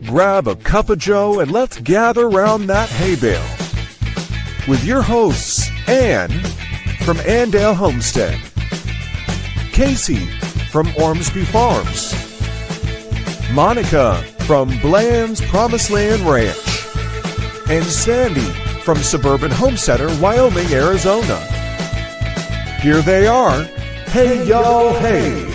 Grab a cup of joe and let's gather round that hay bale. With your hosts, Anne from Andale Homestead, Cayce from Ormsby Farms, Monica from Bland's Promised Land Ranch, and Sandi from Suburban Homesteader, Wyoming, Arizona. Here they are. Hey, y'all, hey.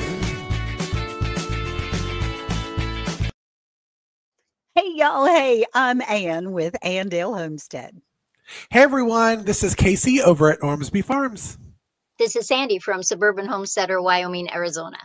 Hey, y'all. Hey, I'm Ann with Andale Homestead. Hey, everyone. This is Cayce over at Ormsby Farms. This is Sandi from Suburban Homesteader, Wyoming, Arizona.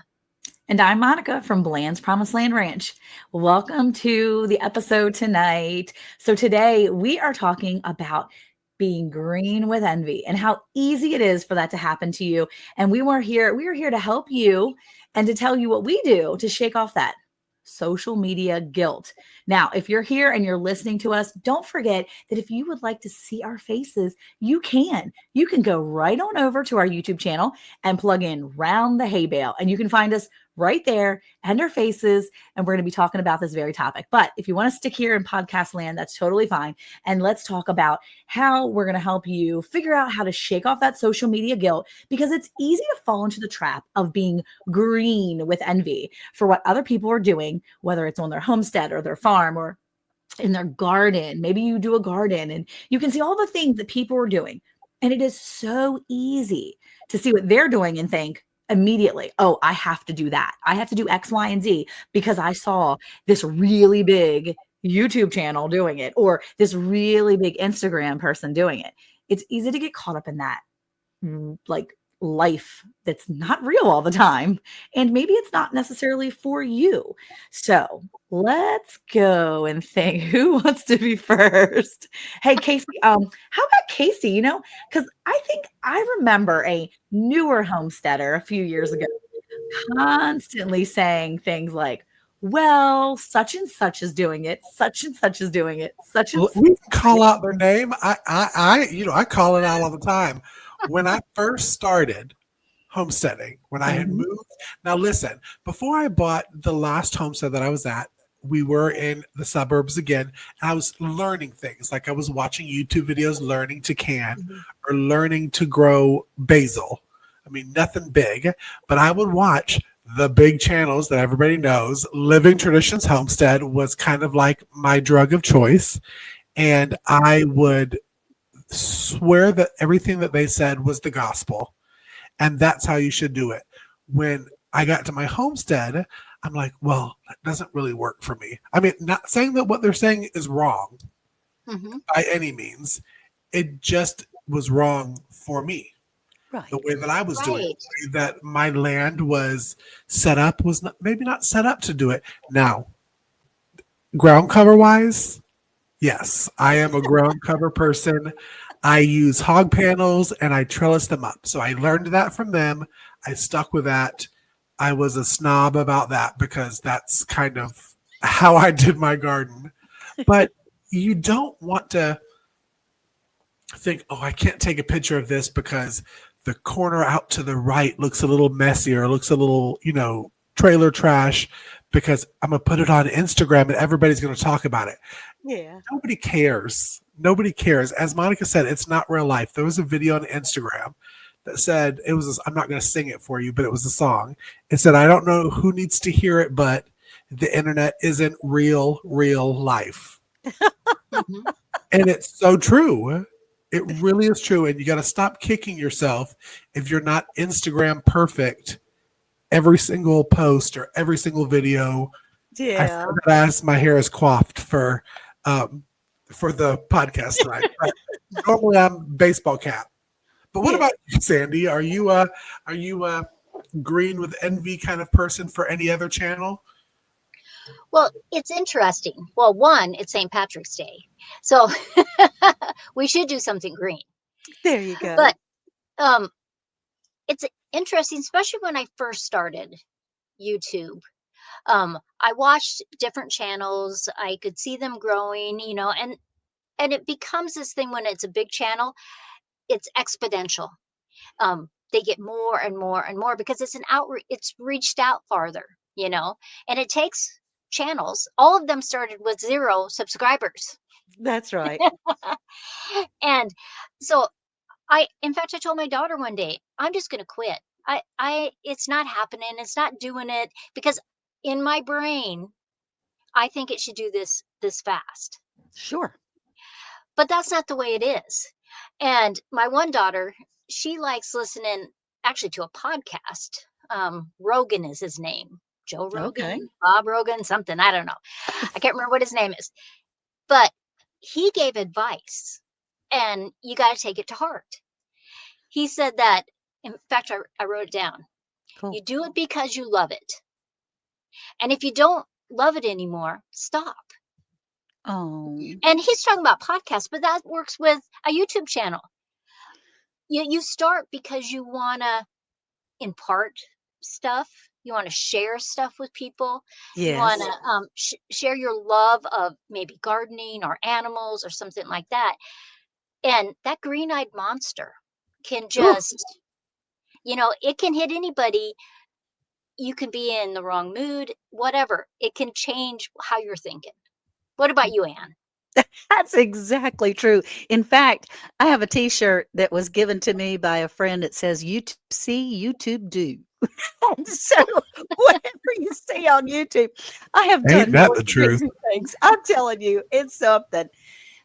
And I'm Monica from Bland's Promised Land Ranch. Welcome to the episode tonight. So today we are talking about being green with envy and how easy it is for that to happen to you. And we are here to help you and to tell you what we do to shake off that social media guilt. Now, if you're here and you're listening to us, don't forget that if you would like to see our faces, you can. You can go right on over to our YouTube channel and plug in Round the Hay Bale, and you can find us right there and our faces, and we're going to be talking about this very topic. But if you want to stick here in podcast land, that's totally fine. And let's talk about how we're going to help you figure out how to shake off that social media guilt, because it's easy to fall into the trap of being green with envy for what other people are doing, whether it's on their homestead or their farm or in their garden. Maybe you do a garden and you can see all the things that people are doing. And it is so easy to see what they're doing and think immediately, oh, I have to do that. I have to do X, Y, and Z because I saw this really big YouTube channel doing it or this really big Instagram person doing it. It's easy to get caught up in that, like life that's not real all the time. And maybe it's not necessarily for you. So let's go and think who wants to be first. Hey, Cayce, how about Cayce? Because I think I remember a newer homesteader a few years ago constantly saying things like, well, such and such is doing it. Such and such is doing it. Such and such. We call out their name. I call it out all the time. When I first started homesteading, when I had moved. Now, listen, before I bought the last homestead that I was at, we were in the suburbs again. And I was learning things. Like I was watching YouTube videos, learning to can or learning to grow basil. I mean, nothing big, but I would watch the big channels that everybody knows. Living Traditions Homestead was kind of like my drug of choice. And I would swear that everything that they said was the gospel. And that's how you should do it. When I got to my homestead, I'm like, well, that doesn't really work for me. I mean, not saying that what they're saying is wrong by any means. It just was wrong for me. Right. The way that I was doing it, the way that my land was set up was maybe not set up to do it. Now, ground cover wise, yes, I am a ground cover person. I use hog panels and I trellis them up. So I learned that from them. I stuck with that. I was a snob about that because that's kind of how I did my garden. But you don't want to think, oh, I can't take a picture of this because the corner out to the right looks a little messy or looks a little, trailer trash because I'm going to put it on Instagram and everybody's going to talk about it. Yeah. Nobody cares. Nobody cares. As Monica said, it's not real life. There was a video on Instagram that said, I'm not going to sing it for you, but it was a song. It said, I don't know who needs to hear it, but the internet isn't real life. And it's so true. It really is true. And you got to stop kicking yourself if you're not Instagram perfect every single post or every single video. Yeah. As my hair is coiffed for the podcast tonight. Normally I'm baseball cap. But what about you, Sandi? Are you a green with envy kind of person for any other channel? Well, it's interesting. Well, one, it's St. Patrick's Day. So we should do something green. There you go. But it's interesting, especially when I first started YouTube. I watched different channels. I could see them growing, and it becomes this thing when it's a big channel, it's exponential. They get more and more and more because it's it's reached out farther, and it takes channels, all of them started with 0 subscribers. That's right. And so in fact, I told my daughter one day, I'm just going to quit. It's not happening. It's not doing it because in my brain, I think it should do this fast, Sure. but that's not the way it is. And my one daughter, she likes listening actually to a podcast. Rogan is his name. Joe Rogan, Okay. Bob Rogan, something. I don't know. I can't remember what his name is, but he gave advice and you got to take it to heart. He said that, in fact, I wrote it down. Cool. You do it because you love it. And if you don't love it anymore, stop. Oh, And he's talking about podcasts, but that works with a YouTube channel. You start because you want to impart stuff. You want to share stuff with people. You yes. want to share your love of maybe gardening or animals or something like that. And that green-eyed monster can just, it can hit anybody. You can be in the wrong mood, whatever. It can change how you're thinking. What about you, Anne? That's exactly true. In fact, I have a T-shirt that was given to me by a friend that says "YouTube see, YouTube do." And so whatever you see on YouTube, I have Ain't done that more the truth? crazy things. I'm telling you, it's something.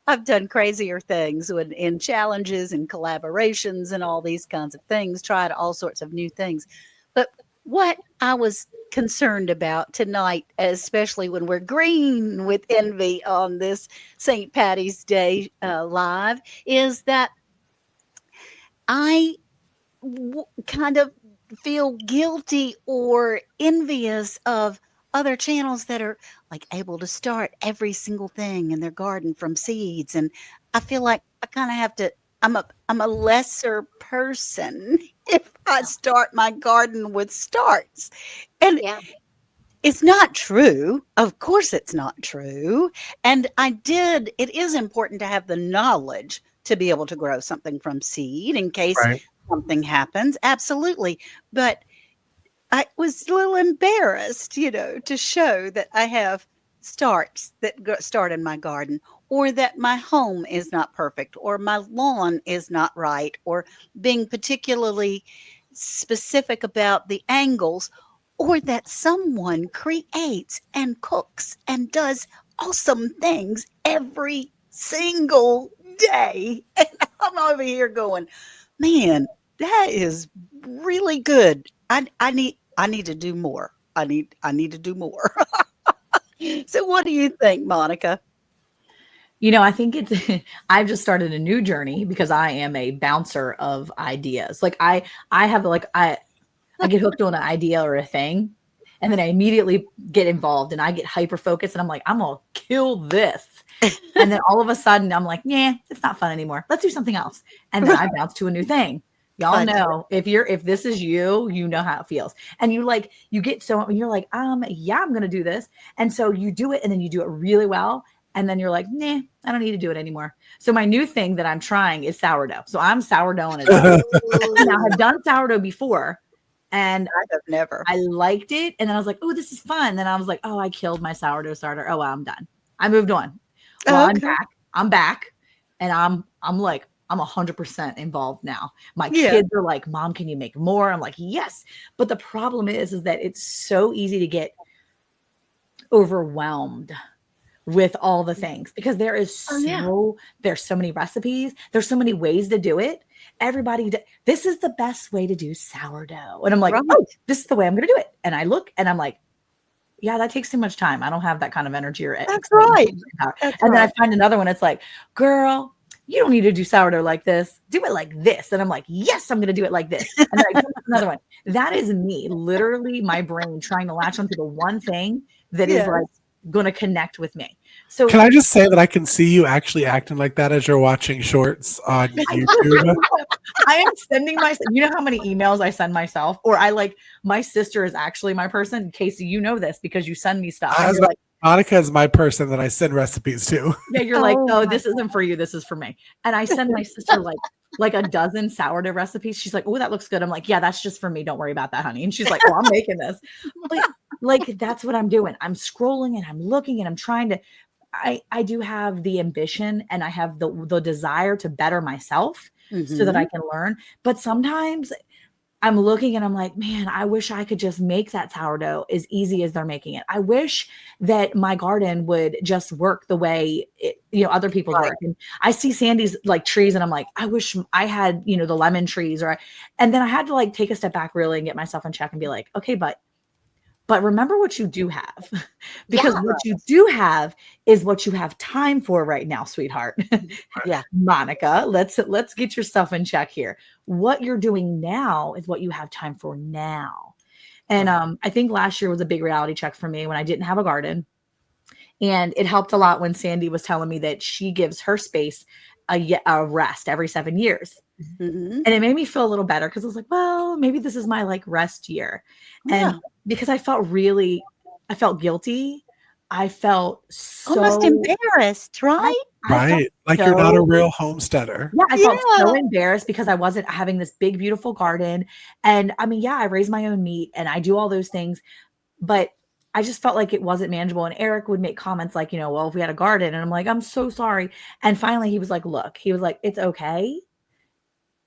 I've done crazier things in challenges and collaborations and all these kinds of things, tried all sorts of new things. But what I was concerned about tonight, especially when we're green with envy on this St. Patty's Day live, is that I kind of feel guilty or envious of other channels that are like able to start every single thing in their garden from seeds, and I feel like I kind of have to. I'm a lesser person if I start my garden with starts, and Yeah. it's not true. Of course, it's not true. And it is important to have the knowledge to be able to grow something from seed in case Right. something happens. Absolutely. But I was a little embarrassed, to show that I have starts that start in my garden, or that my home is not perfect, or my lawn is not right, or being particularly specific about the angles, or that someone creates and cooks and does awesome things every single day. And I'm over here going, man, that is really good. I need to do more. I need to do more. So what do you think, Monica? I think I've just started a new journey because I am a bouncer of ideas. Like I have I get hooked on an idea or a thing, and then I immediately get involved and I get hyper focused and I'm like, I'm gonna kill this. And then all of a sudden I'm like, yeah, it's not fun anymore. Let's do something else. And then I bounce to a new thing. Y'all Fun. know if this is you know how it feels. And you're like, you're like, yeah, I'm gonna do this. And so you do it and then you do it really well. And then you're like, nah, I don't need to do it anymore. So my new thing that I'm trying is sourdough. So I'm sourdoughing it up. Now I've done sourdough before and I have never. I liked it. And then I was like, oh, this is fun. Then I was like, oh, I killed my sourdough starter. Oh, well, I'm done. I moved on. Well, Okay. I'm back. And I'm like, I'm 100% involved now. My Yeah. kids are like, Mom, can you make more? I'm like, yes. But the problem is that it's so easy to get overwhelmed with all the things because there's so many recipes. There's so many ways to do it. This is the best way to do sourdough. And I'm like, Right. oh, this is the way I'm going to do it. And I look and I'm like, yeah, that takes too much time. I don't have that kind of energy or That's right. And then I find another one. It's like, girl, you don't need to do sourdough like this. Do it like this. And I'm like, yes, I'm going to do it like this. And then I do another one. That is me, literally my brain trying to latch onto the one thing that is like going to connect with me. So Can I just say that I can see you actually acting like that as you're watching shorts on YouTube? I am sending myself, you know how many emails I send myself? Or my sister is actually my person. Casey, you know this because you send me stuff. Monica is my person that I send recipes to. Yeah, you're like, oh, this isn't for you. This is for me. And I send my sister like a dozen sourdough recipes. She's like, oh, that looks good. I'm like, yeah, that's just for me. Don't worry about that, honey. And she's like, well, I'm making this. But Like that's what I'm doing. I'm scrolling and I'm looking and I'm trying to I do have the ambition and I have the desire to better myself so that I can learn. But sometimes I'm looking and I'm like, man, I wish I could just make that sourdough as easy as they're making it. I wish that my garden would just work the way other people's Right. work. And I see Sandy's like trees and I'm like, I wish I had, the lemon trees and then I had to like take a step back really and get myself in check and be like, okay, but remember what you do have, because Yeah. what you do have is what you have time for right now, sweetheart. Yeah. Monica, let's get yourself in check here. What you're doing now is what you have time for now. And I think last year was a big reality check for me when I didn't have a garden. And it helped a lot when Sandi was telling me that she gives her space a rest every 7 years. Mhm. And it made me feel a little better because I was like, well, maybe this is my like rest year. Yeah. And because I felt guilty. I felt Almost so embarrassed, right? I felt Right. Like you're not a so real homesteader. yeah, I felt so Yeah. embarrassed because I wasn't having this big, beautiful garden. And I mean, yeah, I raise my own meat and I do all those things, but I just felt like it wasn't manageable. And Eric would make comments like, well, if we had a garden, and I'm like, I'm so sorry. And finally he was like, look, it's okay.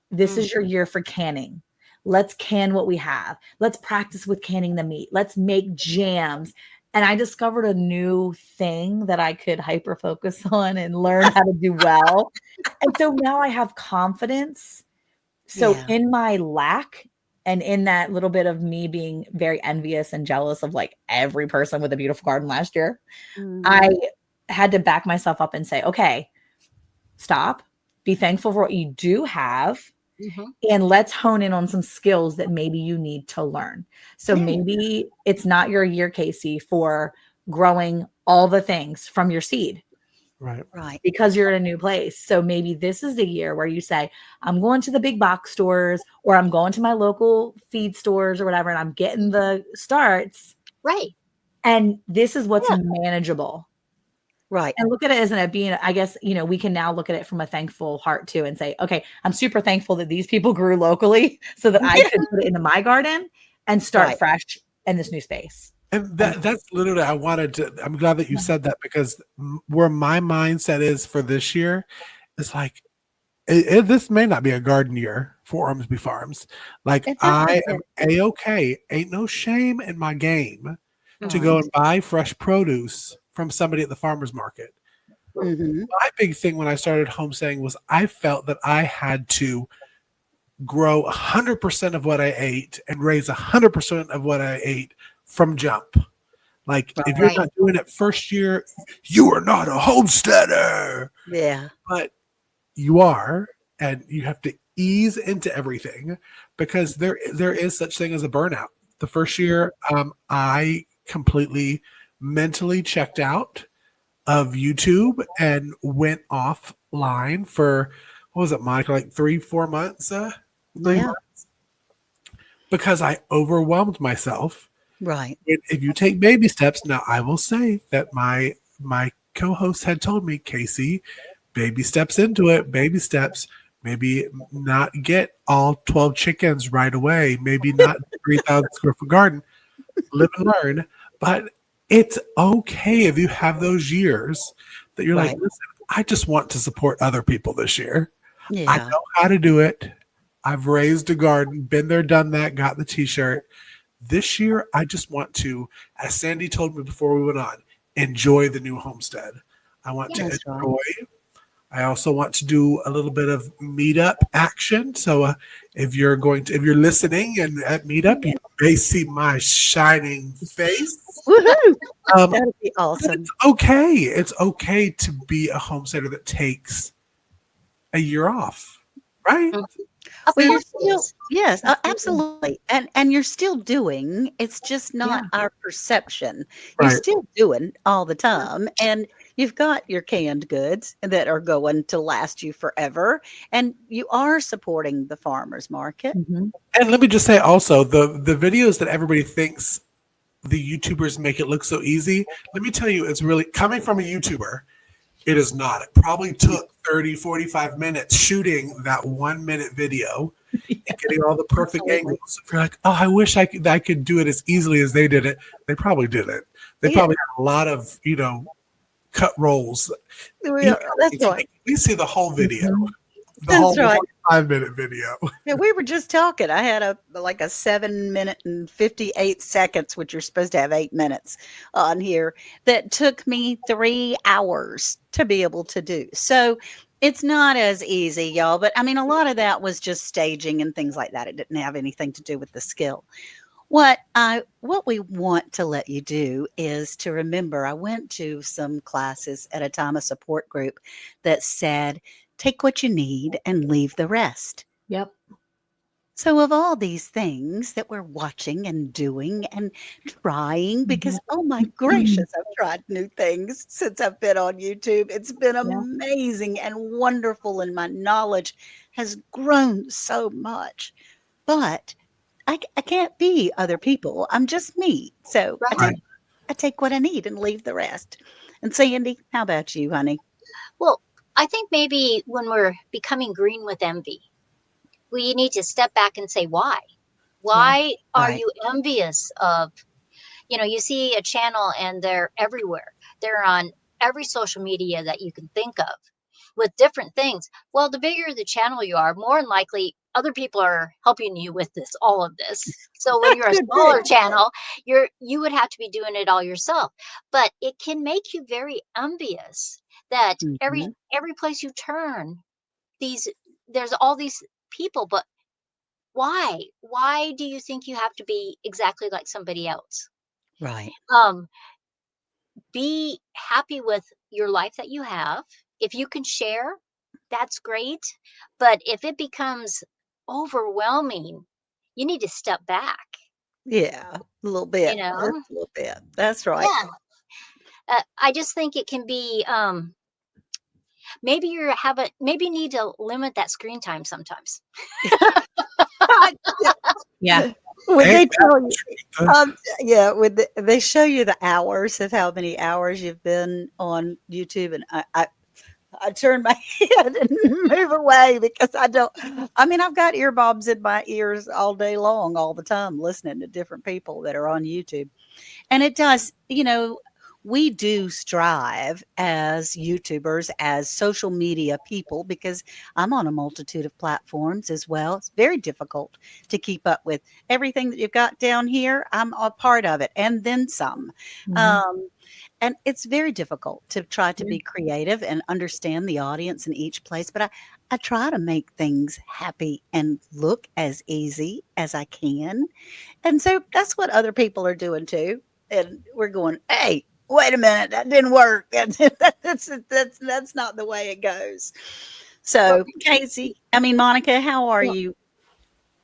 This is your year for canning. Let's can what we have. Let's practice with canning the meat. Let's make jams. And I discovered a new thing that I could hyper focus on and learn how to do well. And so now I have confidence. So Yeah. in my lack and in that little bit of me being very envious and jealous of like every person with a beautiful garden last year, I had to back myself up and say, okay, stop, be thankful for what you do have. And let's hone in on some skills that maybe you need to learn. So maybe it's not your year, Cayce, for growing all the things from your seed. Right. Right. Because you're in a new place. So maybe this is the year where you say, I'm going to the big box stores or I'm going to my local feed stores or whatever, and I'm getting the starts. Right. And this is what's manageable. Right. And look at it as I guess, we can now look at it from a thankful heart too and say, okay, I'm super thankful that these people grew locally so that I could put it into my garden and start fresh in this new space. And that's literally, I'm glad that you said that, because where my mindset is for this year is like, this may not be a garden year for Ormsby Farms. Like I am A-okay. Ain't no shame in my game to go and buy fresh produce from somebody at the farmer's market. My big thing when I started homesteading was I felt that I had to grow 100% of what I ate and raise 100% of what I ate from jump. Like if you're not doing it first year, you are not a homesteader. Yeah. But you are, and you have to ease into everything, because there is such thing as a burnout. The first year, I completely mentally checked out of YouTube and went offline for, what was it, Monica, like 3-4 months? 3 months? Because I overwhelmed myself. Right. If you take baby steps, now I will say that my co-host had told me, Cayce, baby steps into it, baby steps. Maybe not get all 12 chickens right away. Maybe not 3,000 square foot garden. Live and learn. But it's okay if you have those years that you're like, listen, I just want to support other people this year. Yeah. I know how to do it. I've raised a garden, been there, done that, got the t-shirt. This year, I just want to, as Sandi told me before we went on, enjoy the new homestead. I want to enjoy. I also want to do a little bit of meetup action. So if you're listening and at meetup, you may see my shining face. Woohoo! That'd be awesome. It's okay. It's okay to be a homesteader that takes a year off, right? Well, you're still, yes, absolutely. And you're still doing, it's just not our perception. You're still doing all the time. And you've got your canned goods that are going to last you forever. And you are supporting the farmer's market. And let me just say also, the videos that everybody thinks the YouTubers make it look so easy. Let me tell you, it's really coming from a YouTuber. It is not. It probably took 30, 45 minutes shooting that 1 minute video and getting all the perfect Absolutely. angles. If you're like, oh, I wish I could do it as easily as they did it. They probably did it. They Yeah. probably had a lot of, cut rolls. That's right. We see the whole video, Mhm. the whole That's right. 5-minute video. Yeah, we were just talking. I had a 7 minute and 58 seconds, which you're supposed to have 8 minutes on here, that took me 3 hours to be able to do. So it's not as easy, y'all. But I mean, a lot of that was just staging and things like that. It didn't have anything to do with the skill. What we want to let you do is to remember I went to some classes at a time, a support group that said, take what you need and leave the rest. Yep. So, of all these things that we're watching and doing and trying, because oh my gracious, I've tried new things since I've been on YouTube. It's been Yeah. amazing and wonderful, and my knowledge has grown so much. But I can't be other people. I'm just me. So Right. Right. I take what I need and leave the rest. And Sandy, how about you, honey? Well, I think maybe when we're becoming green with envy, we need to step back and say, why? Why are Right. you envious of, you see a channel and they're everywhere. They're on every social media that you can think of with different things. Well, the bigger the channel you are, more than likely other people are helping you with all of this. So when you're a Could smaller be. channel, you would have to be doing it all yourself. But it can make you very envious that every Mhm. every place you turn, these there's all these people, but why? Why do you think you have to be exactly like somebody else? Right. Um, be happy with your life that you have. If you can share, that's great. But if it becomes overwhelming, you need to step back, Yeah, a little you bit. Just know? a little bit. That's right. Yeah. I just think it can be maybe you need to limit that screen time sometimes. Yeah. When Hey, they tell you, uh, yeah, they show you the hours of how many hours you've been on YouTube, and I turn my head and move away because I don't. I mean, I've got earbuds in my ears all day long, all the time, listening to different people that are on YouTube. And it does, we do strive as YouTubers, as social media people, because I'm on a multitude of platforms as well. It's very difficult to keep up with everything that you've got down here. I'm a part of it and then some. Mhm. Um, and it's very difficult to try to Yeah. be creative and understand the audience in each place. But I try to make things happy and look as easy as I can. And so that's what other people are doing too. And we're going, hey, wait a minute, that didn't work. That's not the way it goes. Well, So, Casey, I mean, Monica, how are Well, you?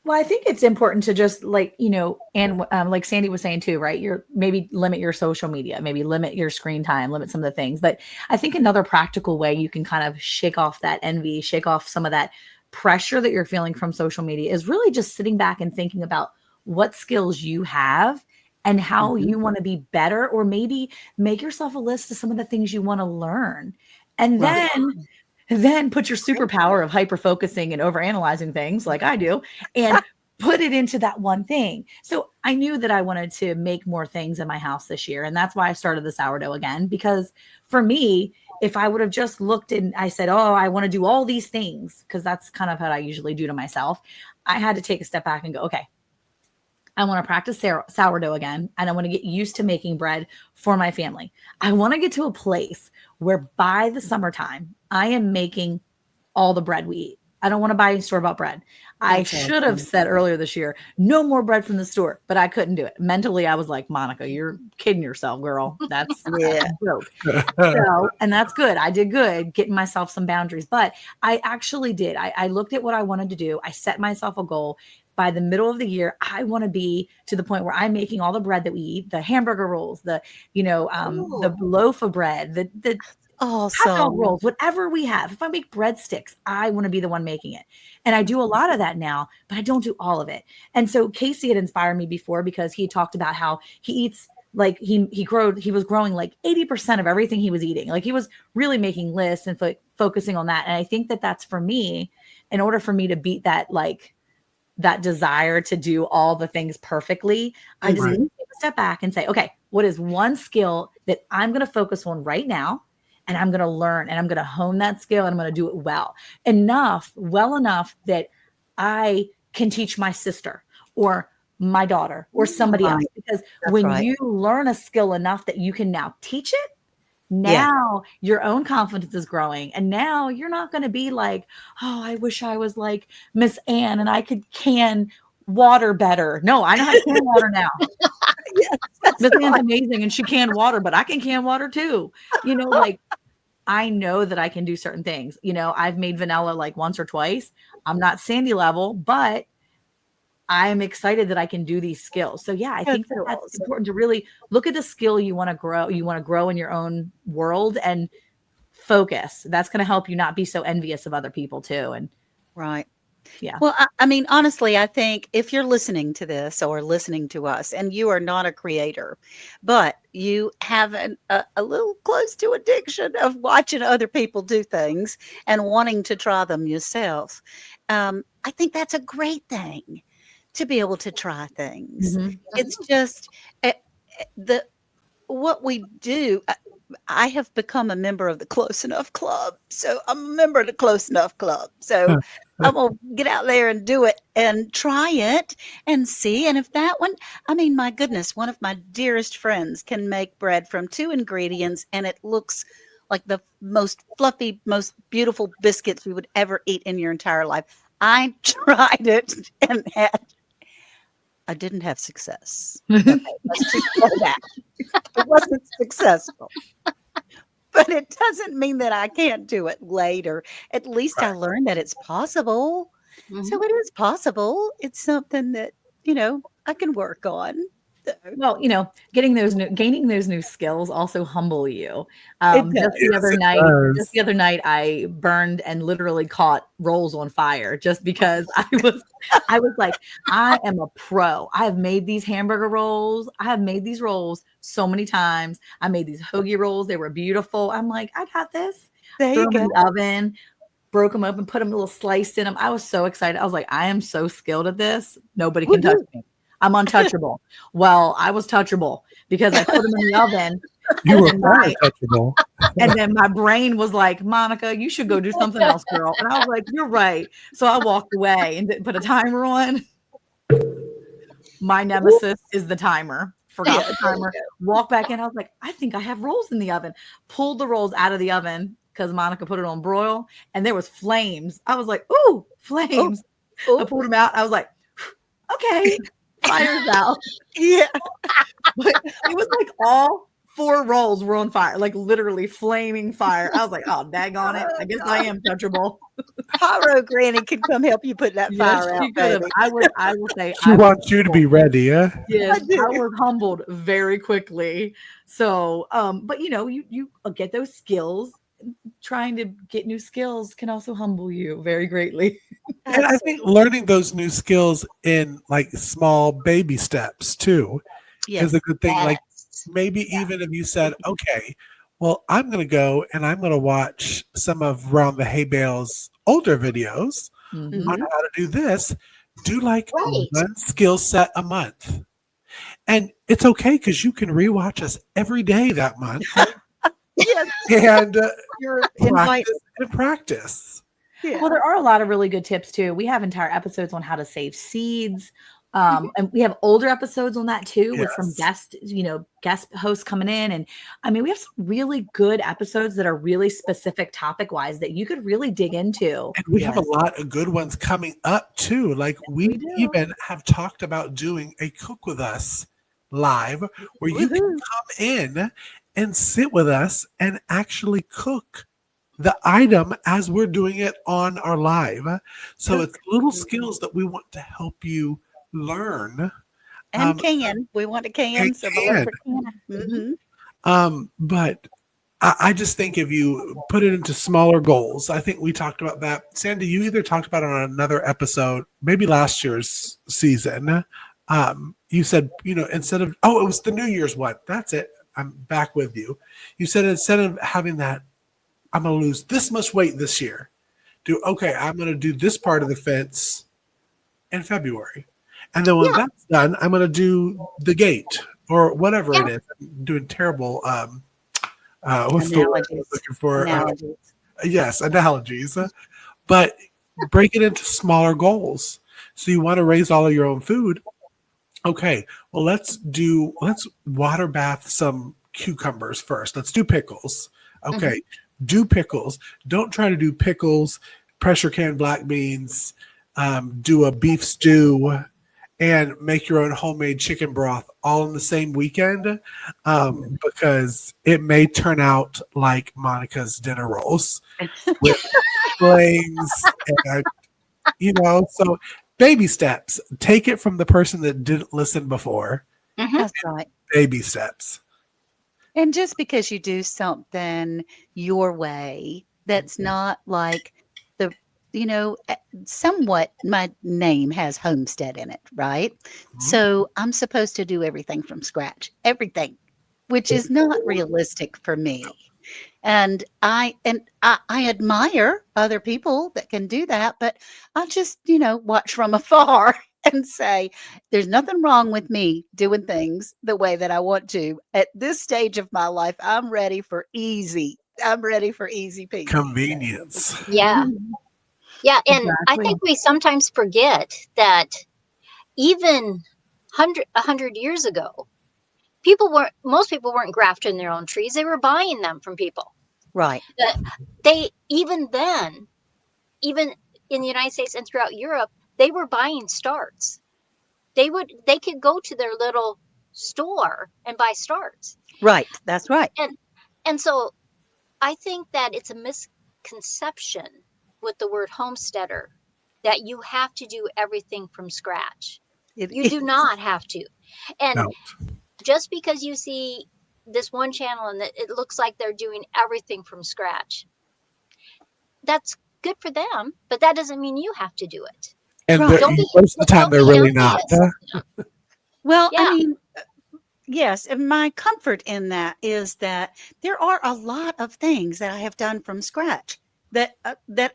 well, I think it's important to just and like Sandy was saying too, right? You're maybe limit your social media, maybe limit your screen time, limit some of the things. But I think another practical way you can kind of shake off that envy, shake off some of that pressure that you're feeling from social media is really just sitting back and thinking about what skills you have and how Mhm. you want to be better, or maybe make yourself a list of some of the things you want to learn. And Right. yeah, then put your great. superpower of hyper focusing and overanalyzing things like I do and put it into that one thing. So I knew that I wanted to make more things in my house this year. And that's why I started the sourdough again. Because for me, if I would have just looked and I said, oh, I want to do all these things, because that's kind of what I usually do to myself, I had to take a step back and go, okay, I want to practice sourdough again, and I want to get used to making bread for my family. I want to get to a place where by the summertime, I am making all the bread we eat. I don't want to buy store bought bread. I That's should have awesome. said earlier this year, no more bread from the store, but I couldn't do it. Mentally, I was like, Monica, you're kidding yourself, girl. That's Yeah. a joke. So, and that's good. I did good getting myself some boundaries, but I actually did. I looked at what I wanted to do. I set myself a goal. By the middle of the year, I want to be to the point where I'm making all the bread that we eat, the hamburger rolls, the Ooh, loaf of bread, the hot dog Awesome. rolls, whatever we have. If I make breadsticks, I want to be the one making it. And I do a lot of that now, but I don't do all of it. And so Casey had inspired me before because he talked about how he eats like he was growing like 80% of everything he was eating. Like he was really making lists and focusing on that. And I think that that's for me, in order for me to beat that, like that desire to do all the things perfectly, I just need to take a step back and say, okay, what is one skill that I'm going to focus on right now? And I'm going to learn and I'm going to hone that skill and I'm going to do it well enough that I can teach my sister or my daughter or somebody else. Because when you learn a skill enough that you can now teach it, now your own confidence is growing. And now you're not going to be like, oh, I wish I was like Miss Ann and I could can water better. No, I know how to can water now. Miss Ann's amazing and she can water, but I can water too. You know, like I know that I can do certain things. You know, I've made vanilla like once or twice. I'm not Sandi level, but I'm excited that I can do these skills. So yeah, I think that's important to really look at the skill you want to grow. You want to grow in your own world and focus. That's going to help you not be so envious of other people too. And yeah. Well, I mean, honestly, I think if you're listening to this or listening to us and you are not a creator, but you have a little close to addiction of watching other people do things and wanting to try them yourself, I think that's a great thing to be able to try things. It's just what we do. I have become a member of the Close Enough Club. So I'm a member of the Close Enough Club. So I'm going to get out there and do it and try it and see. And if that one, I mean, my goodness, one of my dearest friends can make bread from 2 ingredients and it looks like the most fluffy, most beautiful biscuits you would ever eat in your entire life. I tried it and I didn't have success. Okay, let's just say that. It wasn't successful. But it doesn't mean that I can't do it later. At least I learned that it's possible. So it is possible. It's something that, you know, I can work on. Well, you know, gaining those new skills also humble you. Just the other night, I burned and literally caught rolls on fire just because I was like, I am a pro. I have made these hamburger rolls. I have made these rolls so many times. I made these hoagie rolls. They were beautiful. I'm like, I got this. Threw them in the oven, broke them up and put them a little sliced in them. I was so excited. I was like, I am so skilled at this. Nobody can touch me. I'm untouchable. Well, I was touchable because I put them in the oven. You were untouchable. And then my brain was like, Monica, you should go do something else, girl. And I was like, you're right. So I walked away and didn't put a timer on. My nemesis is the timer. Forgot the timer. Walked back in. I was like, I think I have rolls in the oven. Pulled the rolls out of the oven because Monica put it on broil and there was flames. I was like, ooh, flames. I pulled them out. I was like, okay. Fire's out. But it was like all 4 rolls were on fire, like literally flaming fire. I was like, oh, daggone it. I guess I am touchable. Pyro Granny could come help you put that fire out, baby. I will say she wants you to be ready, yeah? Yes, I was humbled very quickly. So, but you know, you get those skills. Trying to get new skills can also humble you very greatly. And I think learning those new skills in like small baby steps too is a good thing. Like maybe even if you said, okay, well, I'm going to go and I'm going to watch some of Around the Hay Bale's older videos on how to do this. Do like one skill set a month. And it's okay because you can rewatch us every day that month. And you're practice. Yeah. Well, there are a lot of really good tips too. We have entire episodes on how to save seeds. And we have older episodes on that too, with some guest hosts coming in. And I mean, we have some really good episodes that are really specific topic wise that you could really dig into. And we have a lot of good ones coming up too. Like we even have talked about doing a Cook With Us live where you can come in and sit with us and actually cook the item as we're doing it on our live. So it's little skills that we want to help you learn. And we want to can. But I just think if you put it into smaller goals, I think we talked about that. Sandi, you either talked about it on another episode, maybe last year's season, You said, instead of, it was the New Year's one. That's it. I'm back with you. You said instead of having that, I'm going to lose this much weight this year. I'm going to do this part of the fence in February. And then when that's done, I'm going to do the gate or whatever it is. I'm doing terrible, what's the word I'm looking for? Analogies. Yes, analogies. But break it into smaller goals. So you want to raise all of your own food. Okay, well, let's water bath some cucumbers first. Let's do pickles. Okay, do pickles. Don't try to do pickles, pressure can black beans, do a beef stew, and make your own homemade chicken broth all in the same weekend, because it may turn out like Monica's dinner rolls with flames and, so baby steps. Take it from the person that didn't listen before. That's right. Baby steps. And just because you do something your way, that's not like somewhat my name has homestead in it, right? So I'm supposed to do everything from scratch, everything, which is not realistic for me. And I admire other people that can do that, but I just, watch from afar and say, there's nothing wrong with me doing things the way that I want to. At this stage of my life, I'm ready for easy. I'm ready for easy peasy. Convenience. Yeah. Yeah. And I think we sometimes forget that even 100 years ago, most people weren't grafting their own trees. They were buying them from people. Right. Even then, even in the United States and throughout Europe, they were buying starts. They could go to their little store and buy starts. Right. That's right. And so I think that it's a misconception with the word homesteader that you have to do everything from scratch. You do not have to. And just because you see this one channel and that it looks like they're doing everything from scratch, that's good for them, but that doesn't mean you have to do it. And most of the time they're really not. Well, I mean, yes, and my comfort in that is that there are a lot of things that I have done from scratch that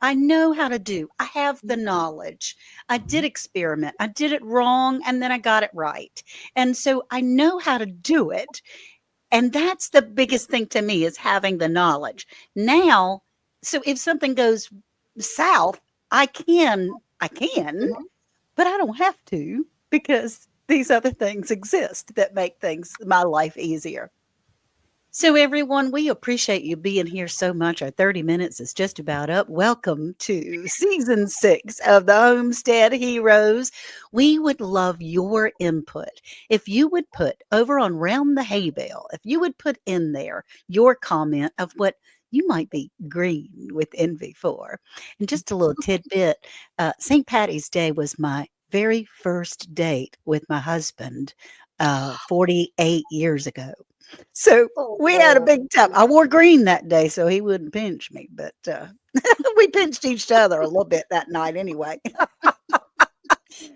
I know how to do. I have the knowledge. I did experiment. I did it wrong, and then I got it right. And so I know how to do it. And that's the biggest thing to me, is having the knowledge. Now, so if something goes south, I can, but I don't have to, because these other things exist that make my life easier. So everyone, we appreciate you being here so much. Our 30 minutes is just about up. Welcome to season 6 of the Homestead Heroes. We would love your input. If you would put over on Round the Hay Bale, if you would put in there your comment of what you might be green with envy for. And just a little tidbit, St. Patty's Day was my very first date with my husband 48 years ago. So we had a big time. I wore green that day so he wouldn't pinch me, but we pinched each other a little bit that night anyway.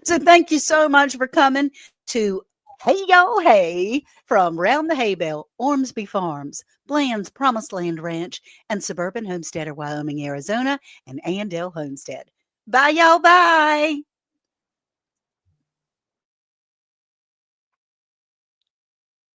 So thank you so much for coming to Hey Y'all Hey from Round the Hay Bale, Ormsby Farms, Bland's Promised Land Ranch, and Suburban Homesteader, Wyoming, Arizona, and Andale Homestead. Bye, y'all. Bye.